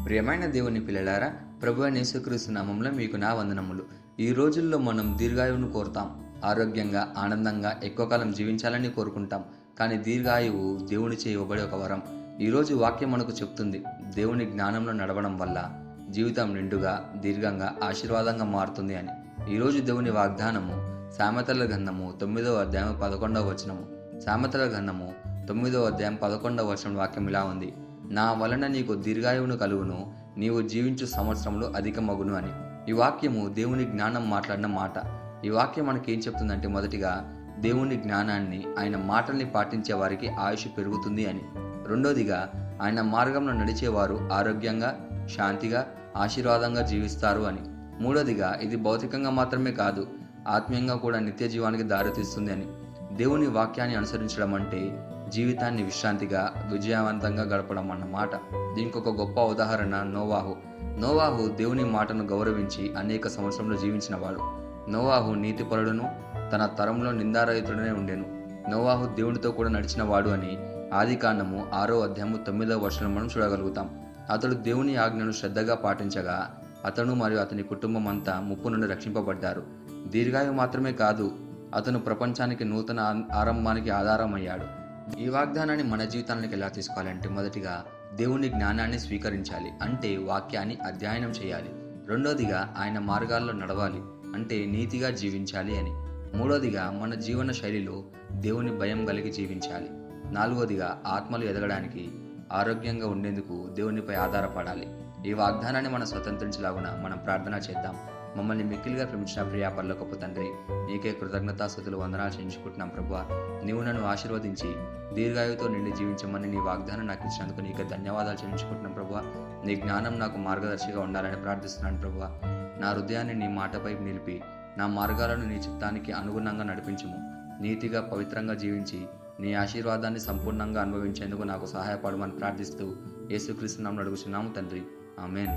ప్రియమైన దేవుని పిల్లలారా, ప్రభువైన యేసుక్రీస్తు నామములో మీకు నా వందనములు. ఈ రోజుల్లో మనం దీర్ఘాయువును కోరుతాం. ఆరోగ్యంగా, ఆనందంగా ఎక్కువ కాలం జీవించాలని కోరుకుంటాం. కానీ దీర్ఘాయువు దేవునిచే ఇవ్వబడే ఒక వరం. ఈరోజు వాక్యం మనకు చెప్తుంది, దేవుని జ్ఞానంలో నడవడం వల్ల జీవితం నిండుగా, దీర్ఘంగా, ఆశీర్వాదంగా మారుతుంది అని. ఈరోజు దేవుని వాగ్దానము సామెతల గ్రంథము 9వ అధ్యాయం 11వ వచనము. సామెతల గ్రంథము 9వ అధ్యాయం 11వ వచనం వాక్యం ఇలా ఉంది: నా వలన నీకు దీర్ఘాయువును కలుగును, నీవు జీవించు సంవత్సరములు అధికమగును అని. ఈ వాక్యము దేవుని జ్ఞానం మాట్లాడిన మాట. ఈ వాక్యం మనకి ఏం చెప్తుందంటే, మొదటిగా దేవుని జ్ఞానాన్ని, ఆయన మాటల్ని పాటించే వారికి ఆయుష్ పెరుగుతుంది అని. రెండోదిగా, ఆయన మార్గంలో నడిచేవారు ఆరోగ్యంగా, శాంతిగా, ఆశీర్వాదంగా జీవిస్తారు అని. మూడోదిగా, ఇది భౌతికంగా మాత్రమే కాదు, ఆత్మీయంగా కూడా నిత్య జీవానికి దారితీస్తుంది అని. దేవుని వాక్యాన్ని అనుసరించడం అంటే జీవితాన్ని విశ్రాంతిగా, విజయవంతంగా గడపడం అన్నమాట. దీనికి ఒక గొప్ప ఉదాహరణ నోవాహు దేవుని మాటను గౌరవించి అనేక సంవత్సరంలో జీవించినవాడు. నోవాహు నీతిపరుడును, తన తరంలో నిందారహితుడనే ఉండెను. నోవాహు దేవునితో కూడా నడిచినవాడు అని ఆదికాండము 6వ అధ్యాయము 9వ వచనం మనం చూడగలుగుతాం. అతడు దేవుని ఆజ్ఞను శ్రద్ధగా పాటించగా అతను మరియు అతని కుటుంబం అంతా ముప్పు నుండి రక్షింపబడ్డారు. దీర్ఘాయువు మాత్రమే కాదు, అతను ప్రపంచానికి నూతన ఆరంభానికి ఆధారమయ్యాడు. ఈ వాగ్దానాన్ని మన జీవితానికి ఎలా తీసుకోవాలంటే, మొదటిగా దేవుని జ్ఞానాన్ని స్వీకరించాలి, అంటే వాక్యాన్ని అధ్యయనం చేయాలి. రెండోదిగా, ఆయన మార్గాల్లో నడవాలి, అంటే నీతిగా జీవించాలి అని. మూడోదిగా, మన జీవన శైలిలో దేవుని భయం కలిగి జీవించాలి. నాలుగోదిగా, ఆత్మలు ఎదగడానికి, ఆరోగ్యంగా ఉండేందుకు దేవునిపై ఆధారపడాలి. ఈ వాగ్దానాన్ని మనం స్వతంత్రించలాగున మనం ప్రార్థన చేద్దాం. మమ్మల్ని మిక్కిలిగా ప్రేమించిన ప్రియా పరలోకపు తండ్రి, నీకే కృతజ్ఞతాస్తుతులు వందనాలు చెల్లించుకుంటున్నాం ప్రభువా. నీవు నన్ను ఆశీర్వదించి దీర్ఘాయువుతో నిండి జీవించమని నీ వాగ్దానం నాకు ఇచ్చినందుకు నీకే ధన్యవాదాలు చెల్లించుకుంటున్నాం ప్రభువా. నీ జ్ఞానం నాకు మార్గదర్శిగా ఉండాలని ప్రార్థిస్తున్నాను ప్రభువా. నా హృదయాన్ని నీ మాటపై నిలిపి, నా మార్గాలను నీ చిత్తానికి అనుగుణంగా నడిపించుము. నీతిగా, పవిత్రంగా జీవించి నీ ఆశీర్వాదాన్ని సంపూర్ణంగా అనుభవించేందుకు నాకు సహాయపడమని ప్రార్థిస్తూ యేసుక్రీస్తు నామమున అడుగుచున్నాము తండ్రి. ఆమేన్.